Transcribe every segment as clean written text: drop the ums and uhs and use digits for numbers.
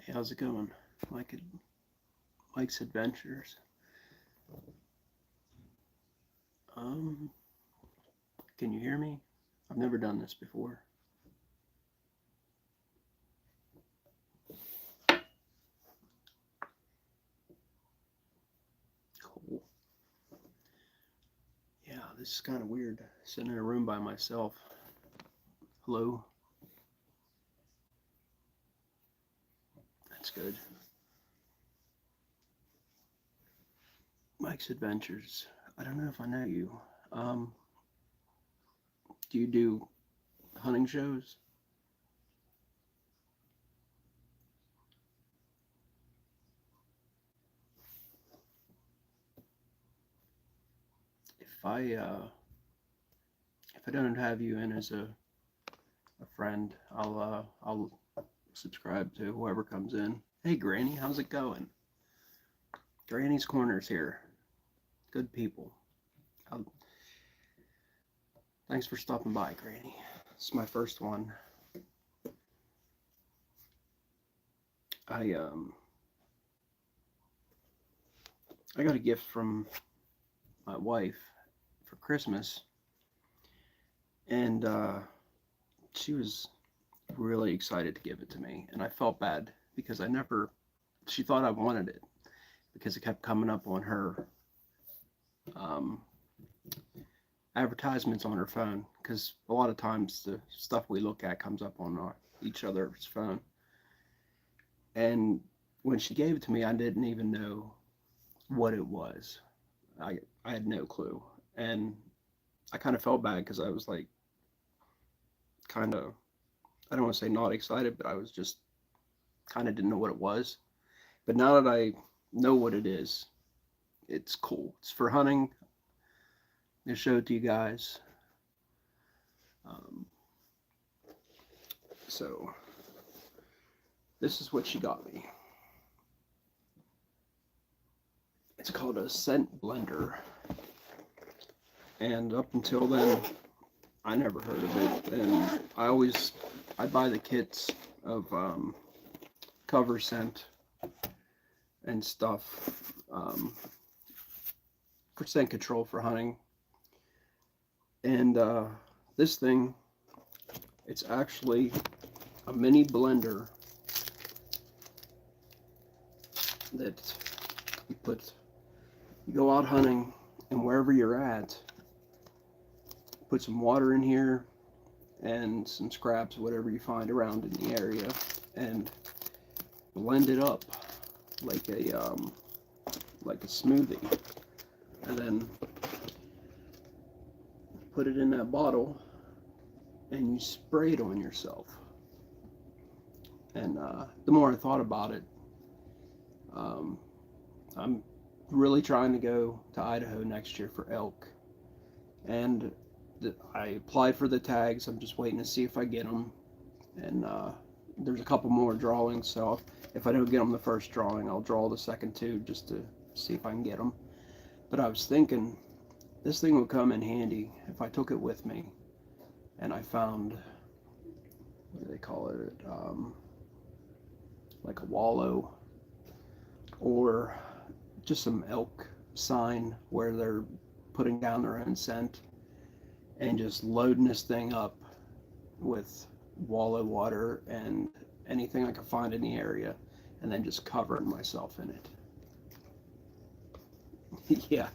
Hey, how's it going? Mike, Mike's Adventures. Um, can you hear me? I've never done this before. Cool. Yeah, this is kind of weird. Sitting in a room by myself. Hello? That's good. Mike's Adventures. I don't know if I know you. Um, do you do hunting shows? If I uh, if I don't have you in as a friend, I'll subscribe to whoever comes in. Hey, Granny, how's it going? Granny's Corner's here. Good people. Um, Thanks for stopping by, Granny. It's my first one. I um I got a gift from my wife for Christmas, and she was really excited to give it to me, and I felt bad because I never. She thought I wanted it because it kept coming up on her um, advertisements on her phone. Because a lot of times the stuff we look at comes up on each other's phone, and when she gave it to me, I didn't even know what it was. I had no clue, and I kind of felt bad because I was like, kind of, I don't want to say not excited, but I was just kind of didn't know what it was. But now that I know what it is, it's cool. It's for hunting. I show it to you guys. Um, so this is what she got me. It's called a scent blender, and up until then, I never heard of it. And I buy the kits of cover scent and stuff for scent control for hunting. And this thing, it's actually a mini blender that you go out hunting, and wherever you're at, put some water in here and some scraps, whatever you find around in the area, and blend it up like a smoothie, and then put it in that bottle and you spray it on yourself. And the more I thought about it, um, I'm really trying to go to Idaho next year for elk, and I applied for the tags. I'm just waiting to see if I get them, and there's a couple more drawings, so if I don't get them the first drawing, I'll draw the second two just to see if I can get them. But I was thinking this thing would come in handy if I took it with me, and I found, what do they call it, like a wallow, or just some elk sign where they're putting down their own scent, and just loading this thing up with wallow water and anything I can find in the area, and then just covering myself in it. Yeah,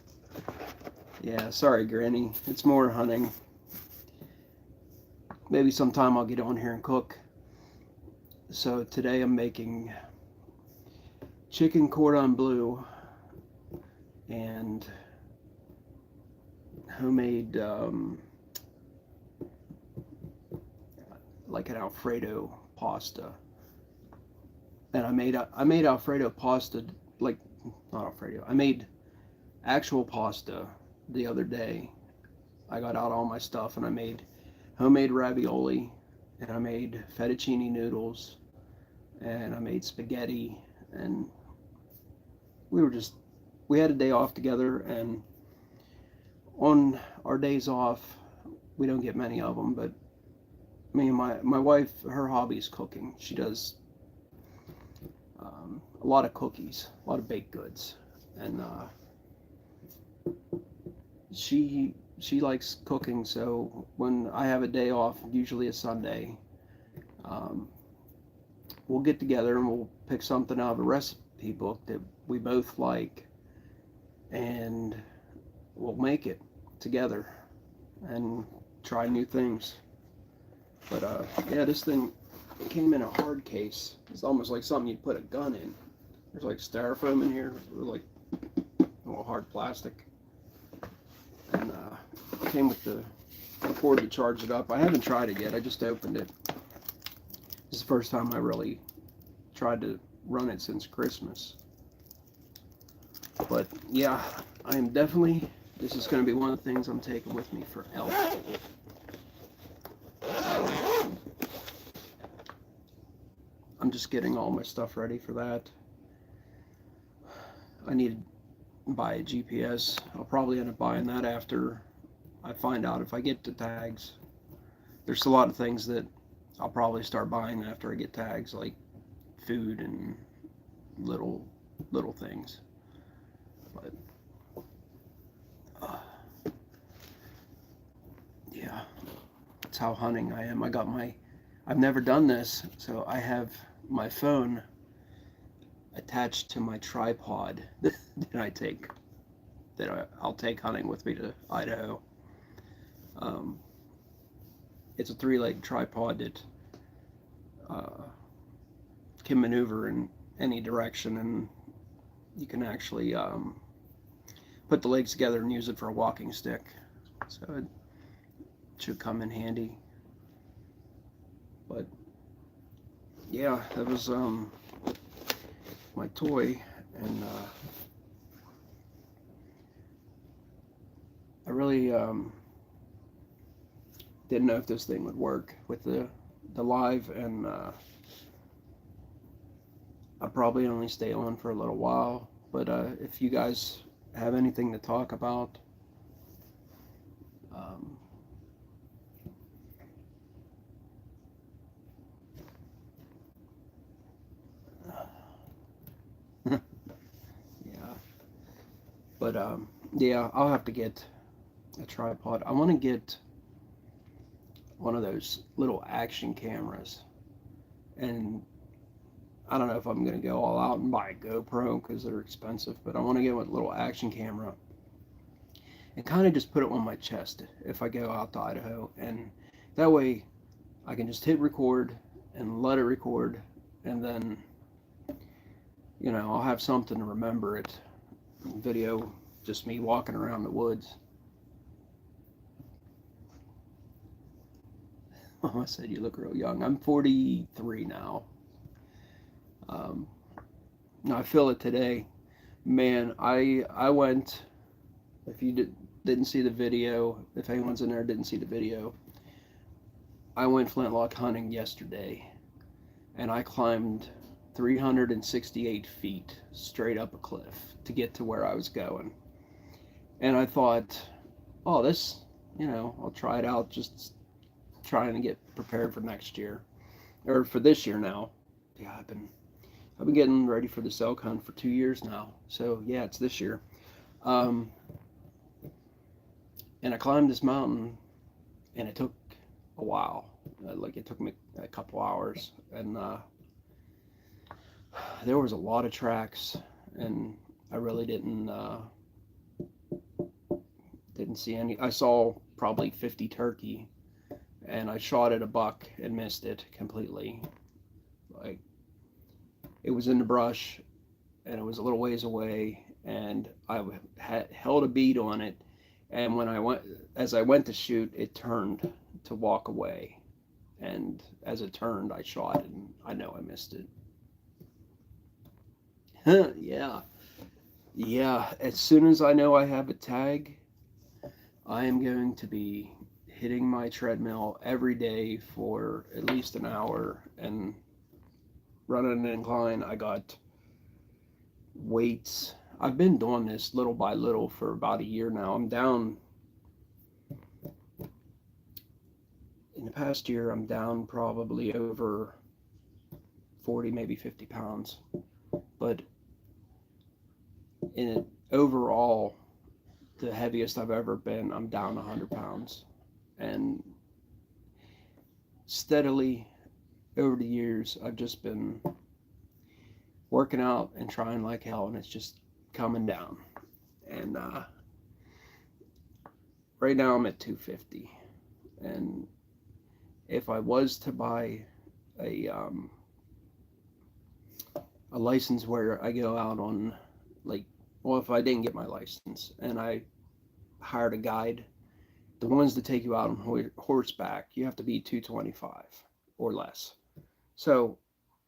yeah, sorry, Granny. It's more hunting. Maybe sometime I'll get on here and cook. So today I'm making chicken cordon bleu and homemade like an Alfredo pasta. And I made Alfredo pasta, like, not Alfredo. I made actual pasta the other day. I got out all my stuff and I made homemade ravioli, and I made fettuccine noodles, and I made spaghetti, and we had a day off together, and on our days off, we don't get many of them, but me and my wife, her hobby is cooking. She does a lot of cookies, a lot of baked goods, and she likes cooking. So when I have a day off, usually a Sunday, um, we'll get together and we'll pick something out of a recipe book that we both like, and we'll make it together and try new things. But yeah, this thing came in a hard case. It's almost like something you'd put a gun in. There's like styrofoam in here, or like a little hard plastic, and it came with the cord to charge it up. I haven't tried it yet. I just opened it. This is the first time I really tried to run it since Christmas. But yeah, I am definitely, this is going to be one of the things I'm taking with me for Elf. I'm just getting all my stuff ready for that. I need to buy a GPS. I'll probably end up buying that after I find out if I get the tags. There's a lot of things that I'll probably start buying after I get tags, like food and little things. But yeah, that's how hunting I am. I've never done this, so I have my phone attached to my tripod I'll take hunting with me to Idaho. It's a 3-leg tripod that can maneuver in any direction, and you can actually put the legs together and use it for a walking stick. So it should come in handy. But yeah, that was my toy, and I really didn't know if this thing would work with the live, and I'll probably only stay on for a little while. But if you guys have anything to talk about, yeah. But yeah, I'll have to get a tripod. I want to get one of those little action cameras, and I don't know if I'm going to go all out and buy a GoPro because they're expensive, but I want to get a little action camera and kind of just put it on my chest if I go out to Idaho, and that way I can just hit record and let it record, and then, you know, I'll have something to remember it. Video just me walking around the woods. Oh, I said you look real young. I'm 43 now. I feel it today. Man, I went, if you didn't see the video, if anyone's in there didn't see the video, I went flintlock hunting yesterday, and I climbed 368 feet straight up a cliff to get to where I was going. And I thought, oh, this, you know, I'll try it out, just trying to get prepared for next year, or for this year now. Yeah, I've been getting ready for this elk hunt for 2 years now. So yeah, it's this year. And I climbed this mountain, and it took a while. Like, it took me a couple hours, and there was a lot of tracks, and I really didn't see any. I saw probably 50 turkey, and I shot at a buck and missed it completely. Like, it was in the brush, and it was a little ways away, and I had held a bead on it, and as I went to shoot, it turned to walk away, and as it turned, I shot, and I know I missed it. Yeah, as soon as I know I have a tag, I am going to be hitting my treadmill every day for at least an hour and running an incline. I got weights. I've been doing this little by little for about a year now. I'm down, in the past year, I'm down probably over 40, maybe 50 pounds. But in it, overall, the heaviest I've ever been, I'm down 100 pounds. And steadily over the years, I've just been working out and trying like hell, and it's just coming down. And right now I'm at 250. And if I was to buy a a license where I go out on, like, well, if I didn't get my license and I hired a guide, the ones that take you out on horseback, you have to be 225 or less. So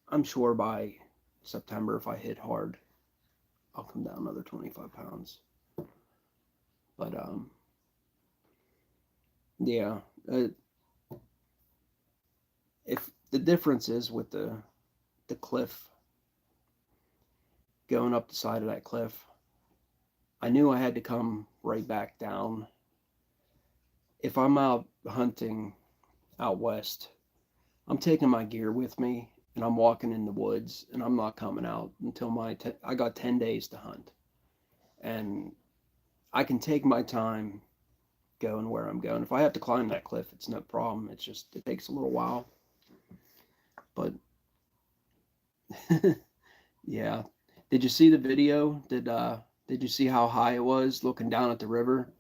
I'm sure by September, if I hit hard, I'll come down another 25 pounds. But yeah, if the difference is with the cliff, going up the side of that cliff, I knew I had to come right back down. If I'm out hunting out west, I'm taking my gear with me and I'm walking in the woods, and I'm not coming out until I got 10 days to hunt. And I can take my time going where I'm going. If I have to climb that cliff, it's no problem. It's just, it takes a little while. But yeah. Did you see the video? Did you see how high it was looking down at the river?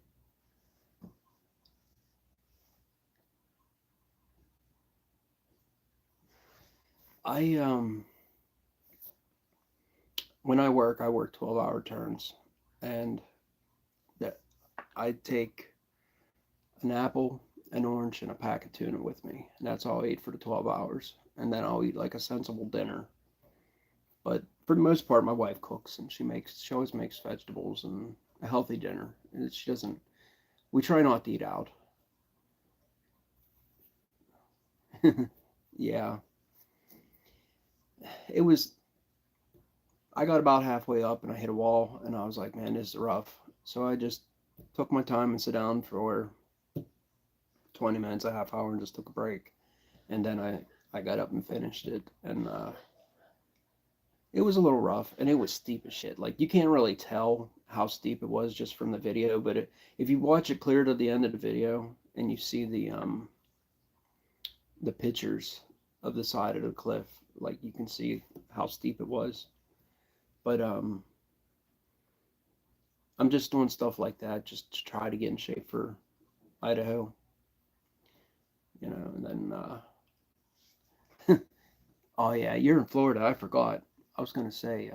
I when I work 12-hour turns, and that I take an apple, an orange, and a pack of tuna with me, and that's all I eat for the 12 hours. And then I'll eat like a sensible dinner. But for the most part, my wife cooks, and she always makes vegetables and a healthy dinner. And she doesn't. We try not to eat out. Yeah, it was. I got about halfway up and I hit a wall, and I was like, man, this is rough. So I just took my time and sat down for 20 minutes, a half hour, and just took a break. And then I got up and finished it. And it was a little rough, and it was steep as shit. Like, you can't really tell how steep it was just from the video, but if you watch it clear to the end of the video and you see the pictures of the side of the cliff, like, you can see how steep it was. But I'm just doing stuff like that just to try to get in shape for Idaho, and then oh yeah, you're in Florida. I forgot. I was gonna say,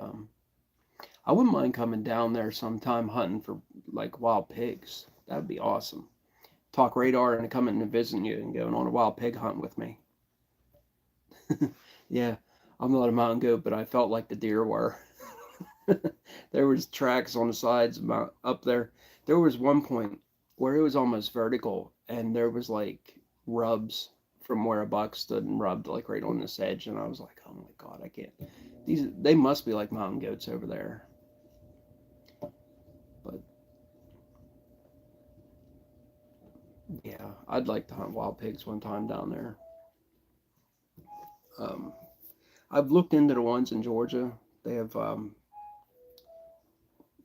I wouldn't mind coming down there sometime hunting for like wild pigs. That'd be awesome. Talk radar and coming and visiting you and going on a wild pig hunt with me. Yeah, I'm not a mountain goat, but I felt like the deer were. There was tracks on the sides up there. There was one point where it was almost vertical, and there was like rubs from where a buck stood and rubbed like right on this edge, and I was like, oh my god, I can't. They must be like mountain goats over there. But yeah, I'd like to hunt wild pigs one time down there. Um, I've looked into the ones in Georgia. They have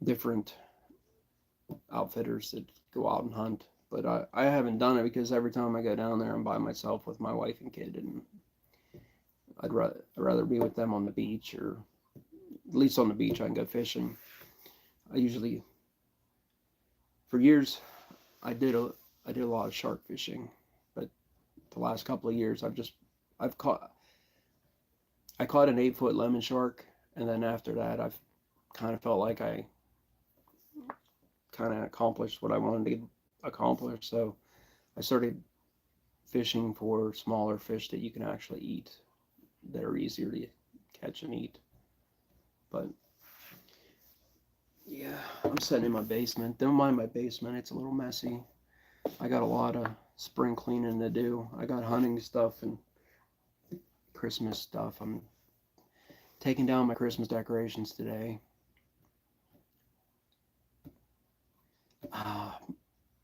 different outfitters that go out and hunt, but I haven't done it because every time I go down there, I'm by myself with my wife and kid, and I'd rather be with them on the beach, or at least on the beach I can go fishing. I usually, for years, I did a lot of shark fishing, but the last couple of years I've caught I caught an 8-foot lemon shark, and then after that I've kind of felt like I kind of accomplished what I wanted to accomplish. So I started fishing for smaller fish that you can actually eat, that are easier to catch and eat. But yeah, I'm sitting in my basement. Don't mind my basement, it's a little messy. I got a lot of spring cleaning to do. I got hunting stuff and Christmas stuff. I'm taking down my Christmas decorations today. Uh,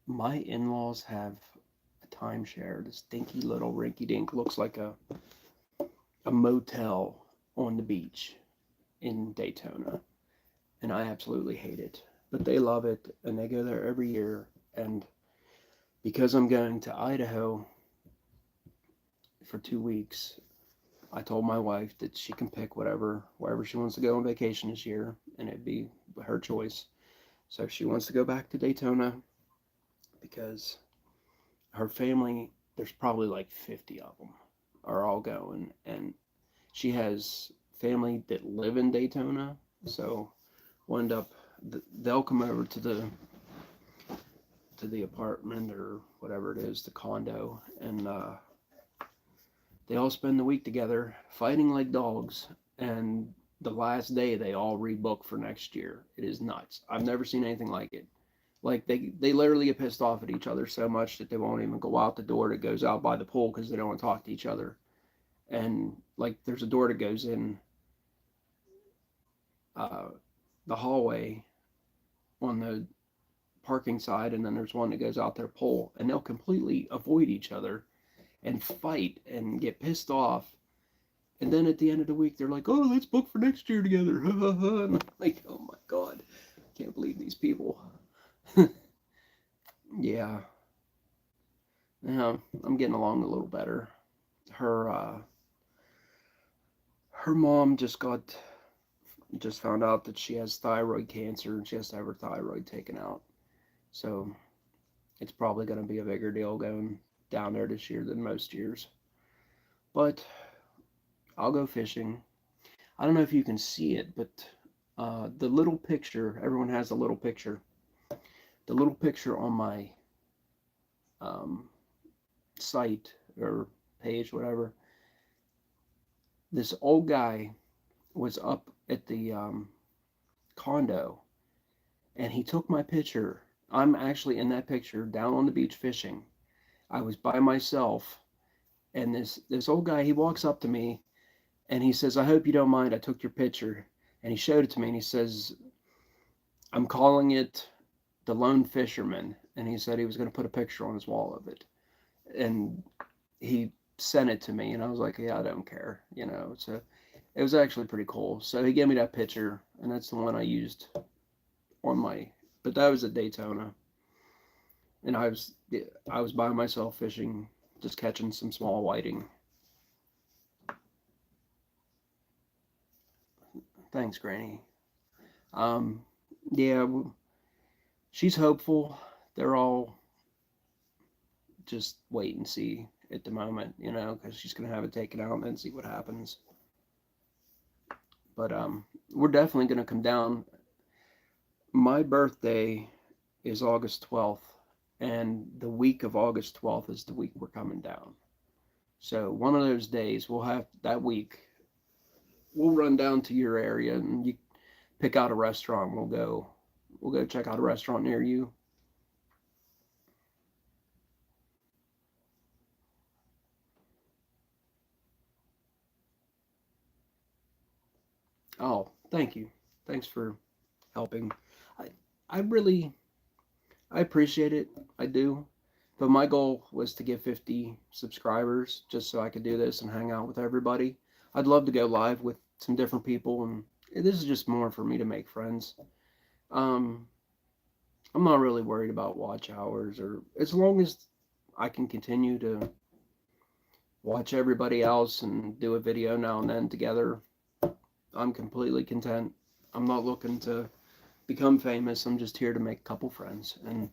my in-laws have a timeshare. This dinky little rinky-dink, looks like a motel on the beach in Daytona, and I absolutely hate it. But they love it, and they go there every year. And because I'm going to Idaho for 2 weeks, I told my wife that she can pick wherever she wants to go on vacation this year, and it'd be her choice. So if she wants to go back to Daytona, because her family, there's probably like 50 of them, are all going, and she has family that live in Daytona, so we'll end up, they'll come over to the apartment or whatever it is, the condo, and they all spend the week together fighting like dogs, and the last day they all rebook for next year. It is nuts. I've never seen anything like it. Like they literally get pissed off at each other so much that they won't even go out the door that goes out by the pool because they don't want to talk to each other. And like there's a door that goes in uh, the hallway on the parking side, and then there's one that goes out their pool, and they'll completely avoid each other and fight and get pissed off. And then at the end of the week, they're like, "Oh, let's book for next year together." And I'm like, "Oh my god, I can't believe these people." Yeah, yeah, I'm getting along a little better. Her her mom just found out that she has thyroid cancer and she has to have her thyroid taken out. So it's probably going to be a bigger deal going down there this year than most years. But I'll go fishing. I don't know if you can see it, but the little picture, everyone has a little picture. The little picture on my um, site or page, whatever, this old guy was up at the condo, and he took my picture. I'm actually in that picture down on the beach fishing. I was by myself, and this old guy, he walks up to me and he says, "I hope you don't mind, I took your picture." And he showed it to me, and he says, "I'm calling it the Lone Fisherman." And he said he was going to put a picture on his wall of it. And he sent it to me, and I was like, "Yeah, I don't care," you know. So it was actually pretty cool. So he gave me that picture, and that's the one I used on my. But that was at Daytona, and I was by myself fishing, just catching some small whiting. Thanks, Granny. Um, yeah, she's hopeful. They're all just wait and see at the moment, you know, because she's gonna have it taken out and then see what happens. But we're definitely gonna come down. My birthday is August 12th, and the week of August 12th is the week we're coming down. So one of those days we'll have that week. We'll run down to your area and you pick out a restaurant. We'll go check out a restaurant near you. Oh, thank you. Thanks for helping. I I really I appreciate it. I do. But my goal was to get 50 subscribers just so I could do this and hang out with everybody. I'd love to go live with some different people, and this is just more for me to make friends. Um, I'm not really worried about watch hours, or as long as I can continue to watch everybody else and do a video now and then together, I'm completely content. I'm not looking to become famous. I'm just here to make a couple friends. And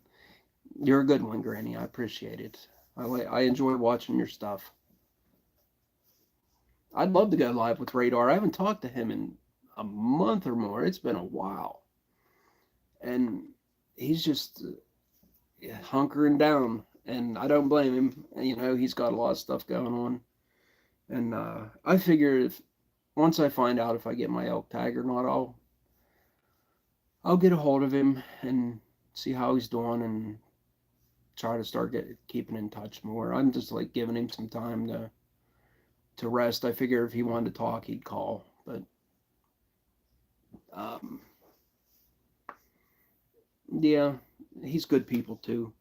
you're a good one, Granny. I appreciate it. I enjoy watching your stuff. I'd love to go live with Radar. I haven't talked to him in a month or more. It's been a while. And he's just hunkering down. And I don't blame him. You know, he's got a lot of stuff going on. And I figure if once I find out if I get my elk tag or not, I'll get a hold of him and see how he's doing and try to start keeping in touch more. I'm just like giving him some time to rest. I figure if he wanted to talk, he'd call. But um, yeah, he's good people too.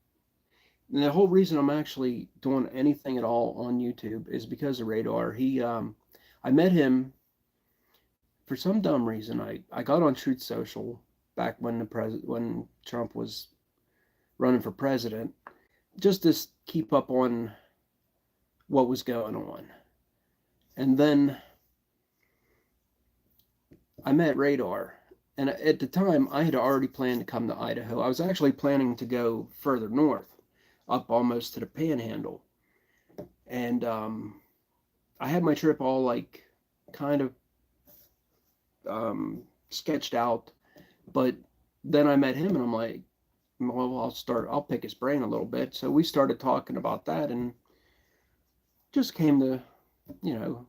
And the whole reason I'm actually doing anything at all on YouTube is because of Radar. I met him for some dumb reason, I got on Truth Social back when when Trump was running for president, just to keep up on what was going on. And then I met Radar. And at the time, I had already planned to come to Idaho. I was actually planning to go further north, up almost to the Panhandle. And I had my trip all like kind of sketched out. But then I met him, and I'm like, well, I'll pick his brain a little bit. So we started talking about that, and just came to, you know,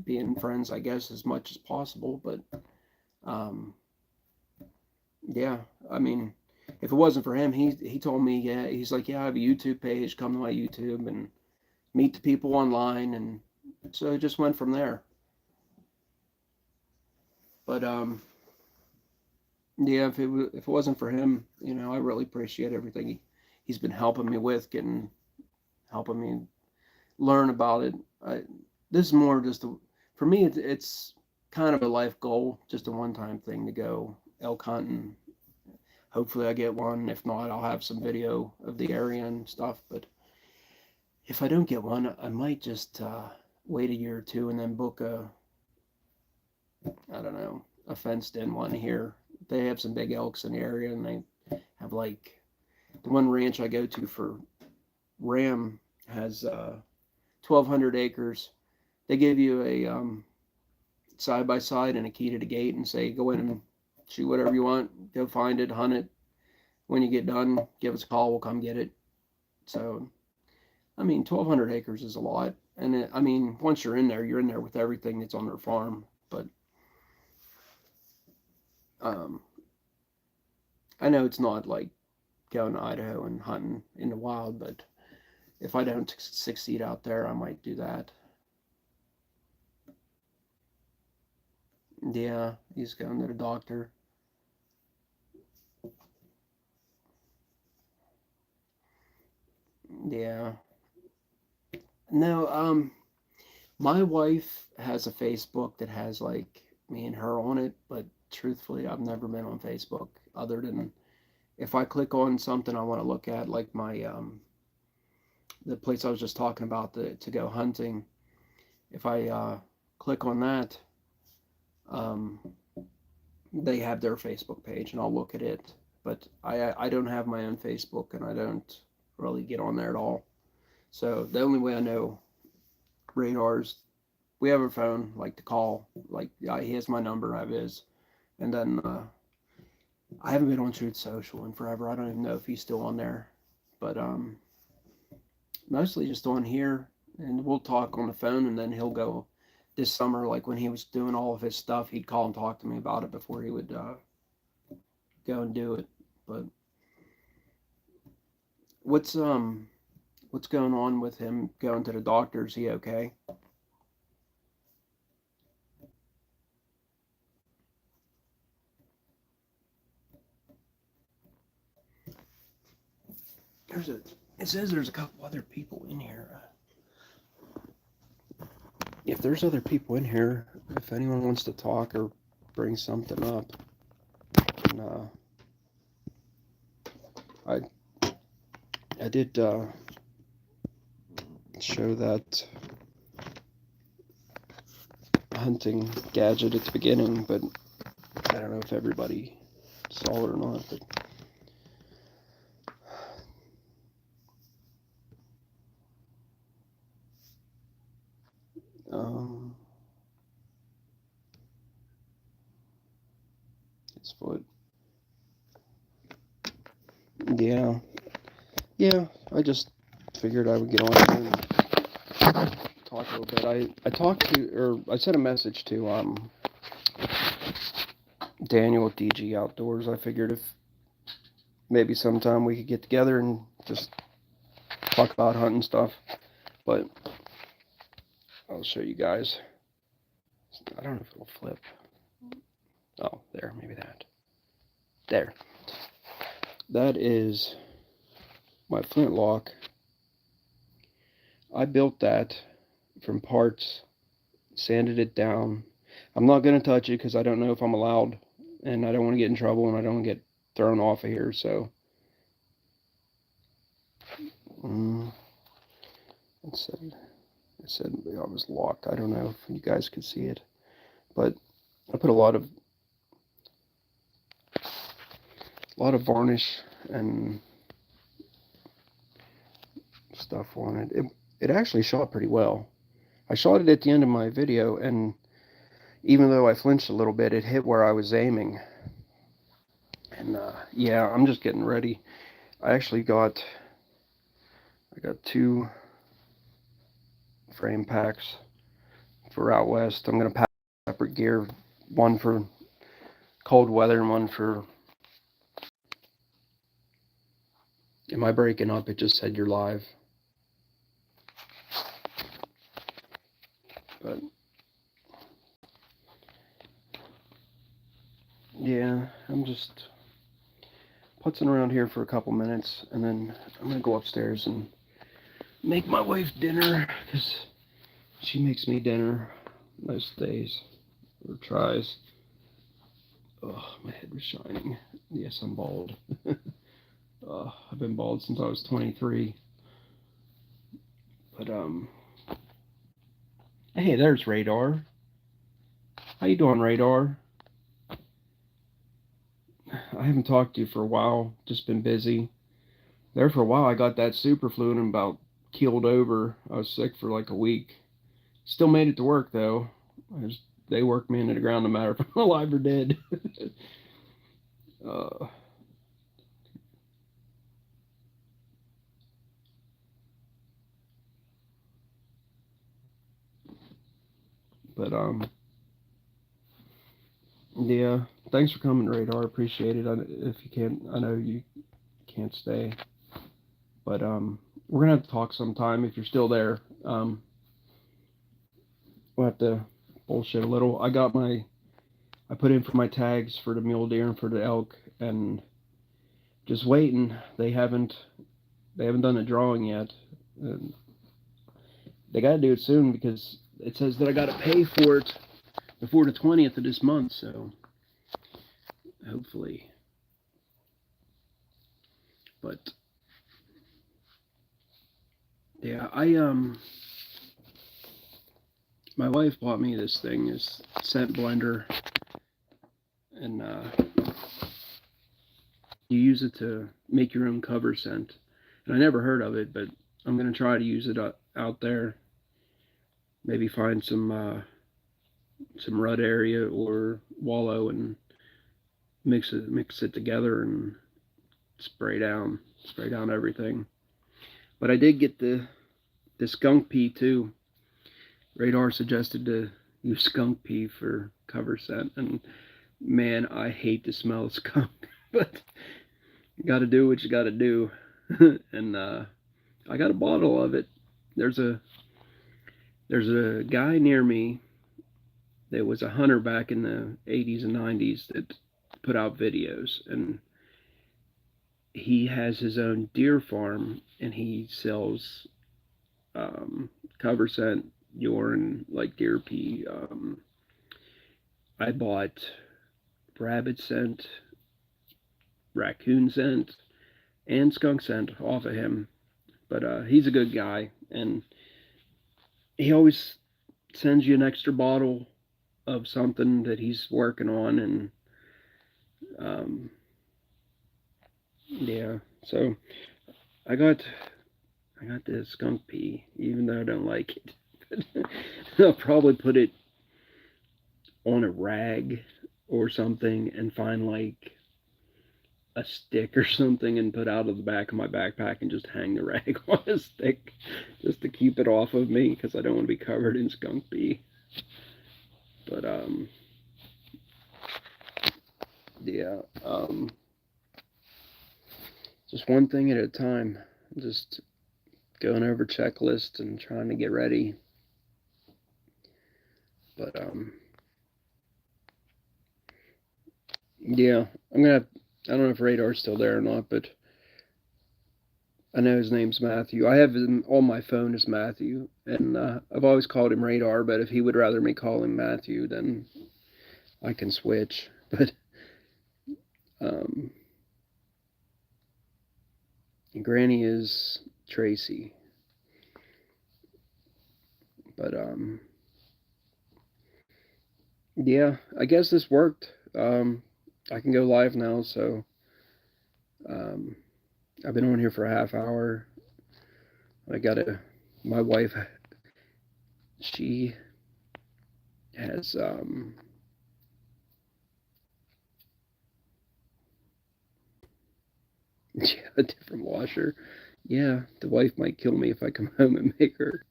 being friends, I guess, as much as possible. But um, yeah, I mean, if it wasn't for him, he told me, yeah, he's like, yeah, I have a YouTube page, come to my YouTube and meet the people online, and so it just went from there. But yeah, if it wasn't for him, you know, I really appreciate everything he's been helping me with, helping me learn about it. This is more just for me. It's kind of a life goal, just a one-time thing to go elk hunting. Hopefully, I get one. If not, I'll have some video of the area and stuff. But if I don't get one, I might just wait a year or two and then book I don't know, a fenced-in one here. They have some big elks in the area, and they have like the one ranch I go to for ram has 1,200 acres. They give you a side by side and a key to the gate, and say go in and shoot whatever you want. Go find it, hunt it. When you get done, give us a call. We'll come get it. So, I mean, 1,200 acres is a lot, and I mean, once you're in there with everything that's on their farm. But I know it's not like going to Idaho and hunting in the wild, but if I don't succeed out there, I might do that. Yeah, he's going to the doctor. Yeah. No, my wife has a Facebook that has like me and her on it, but truthfully, I've never been on Facebook other than if I click on something I want to look at, like my the place I was just talking about to go hunting. If I click on that, um, they have their Facebook page, and I'll look at it. But I don't have my own Facebook, and I don't really get on there at all. So the only way I know Radar's, we have a phone, like to call, like he has my number, I have his, and then I haven't been on Truth Social in forever. I don't even know if he's still on there, but mostly just on here, and we'll talk on the phone, and then he'll go this summer, like when he was doing all of his stuff, he'd call and talk to me about it before he would go and do it. But what's what's going on with him going to the doctor? Is he okay? There's a. It says there's a couple other people in here. If there's other people in here, if anyone wants to talk or bring something up, and, I did show that hunting gadget at the beginning, but I don't know if everybody saw it or not. But his foot. Yeah, yeah. I just figured I would get on here and talk a little bit. I talked to, or I sent a message to Daniel at DG Outdoors. I figured if maybe sometime we could get together and just talk about hunting stuff. But I'll show you guys. I don't know if it'll flip. Oh, there, maybe that. There. That is my flintlock. I built that from parts, sanded it down. I'm not going to touch it because I don't know if I'm allowed, and I don't want to get in trouble, and I don't want to get thrown off of here. So, um, it said I was locked. I don't know if you guys could see it, but I put a lot of varnish and stuff on it. It actually shot pretty well. I shot it at the end of my video, and even though I flinched a little bit, it hit where I was aiming. And yeah, I'm just getting ready. I actually got 2 frame packs for out west. I'm gonna pack separate gear, one for cold weather and one for. Am I breaking up? It just said you're live. But yeah, I'm just putzing around here for a couple minutes, and then I'm gonna go upstairs and make my wife dinner, because she makes me dinner most days, or tries. Oh, my head was shining. Yes, I'm bald. I've been bald since I was 23. But hey, there's Radar. How you doing, Radar? I haven't talked to you for a while. Just been busy. There for a while, I got that super flu and about keeled over. I was sick for like a week. Still made it to work though. They worked me into the ground no matter if I'm alive or dead. uh, but yeah. Thanks for coming, Radar. Appreciate it. If you can't, I know you can't stay, but we're gonna have to talk sometime if you're still there. We'll have to bullshit a little. I put in for my tags for the mule deer and for the elk, and just waiting. They haven't done the drawing yet. And they got to do it soon because it says that I got to pay for it before the 20th of this month. So hopefully, but yeah, my wife bought me this thing, this scent blender, and you use it to make your own cover scent. And I never heard of it, but I'm gonna try to use it out there. Maybe find some rut area or wallow and mix it together and spray down everything. But I did get the skunk pea too. Radar suggested to use skunk pea for cover scent, and man, I hate the smell of skunk, but you got to do what you got to do. And I got a bottle of it. There's a guy near me that was a hunter back in the 80s and 90s that put out videos, and he has his own deer farm, and he sells cover scent, urine, like deer pee. I bought rabbit scent, raccoon scent, and skunk scent off of him. But he's a good guy, and he always sends you an extra bottle of something that he's working on, and yeah. So I got the skunk pea, even though I don't like it. I'll probably put it on a rag or something and find like a stick or something and put out of the back of my backpack and just hang the rag on a stick just to keep it off of me because I don't want to be covered in skunk pee. But yeah, just one thing at a time. Just going over checklists and trying to get ready. But yeah, I don't know if Radar's still there or not, but I know his name's Matthew. I have him on my phone as Matthew, and I've always called him Radar. But if he would rather me call him Matthew, then I can switch. But um, Granny is Tracy. But yeah, I guess this worked. I can go live now, so um, I've been on here for a half hour. I gotta. My wife, she has yeah, a different washer. Yeah, the wife might kill me if I come home and make her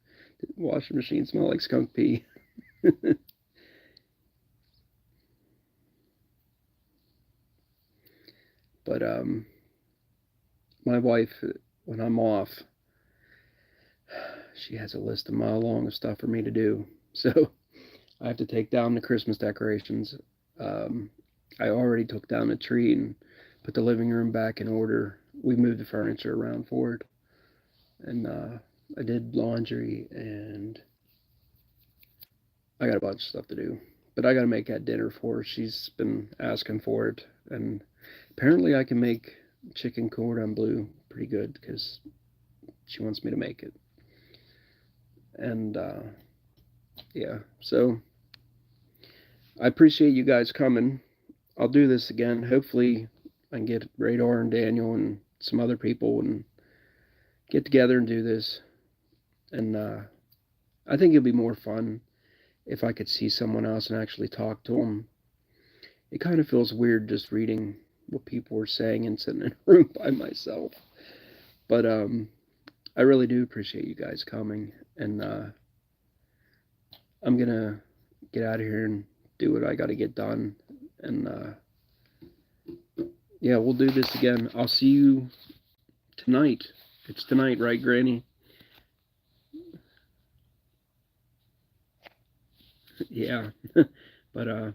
washing machine smell like skunk pee. But my wife, when I'm off, she has a list a mile long of stuff for me to do. So I have to take down the Christmas decorations. Um, I already took down the tree and put the living room back in order. We moved the furniture around for it, and I did laundry, and I got a bunch of stuff to do. But I got to make that dinner for her. She's been asking for it, and apparently I can make chicken cordon bleu pretty good because she wants me to make it. And yeah, so I appreciate you guys coming. I'll do this again. Hopefully, I can get Radar and Daniel and some other people and get together and do this. And I think it'd be more fun if I could see someone else and actually talk to them. It kind of feels weird just reading what people were saying and sitting in a room by myself. But I really do appreciate you guys coming. And I'm going to get out of here and do what I got to get done. And yeah, we'll do this again. I'll see you tonight. It's tonight, right, Granny? Yeah. But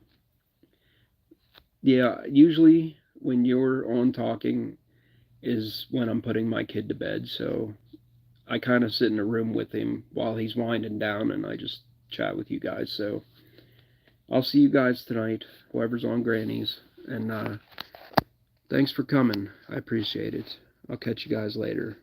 yeah, usually when you're on talking is when I'm putting my kid to bed. So I kind of sit in a room with him while he's winding down and I just chat with you guys. So I'll see you guys tonight, whoever's on Granny's. And thanks for coming. I appreciate it. I'll catch you guys later.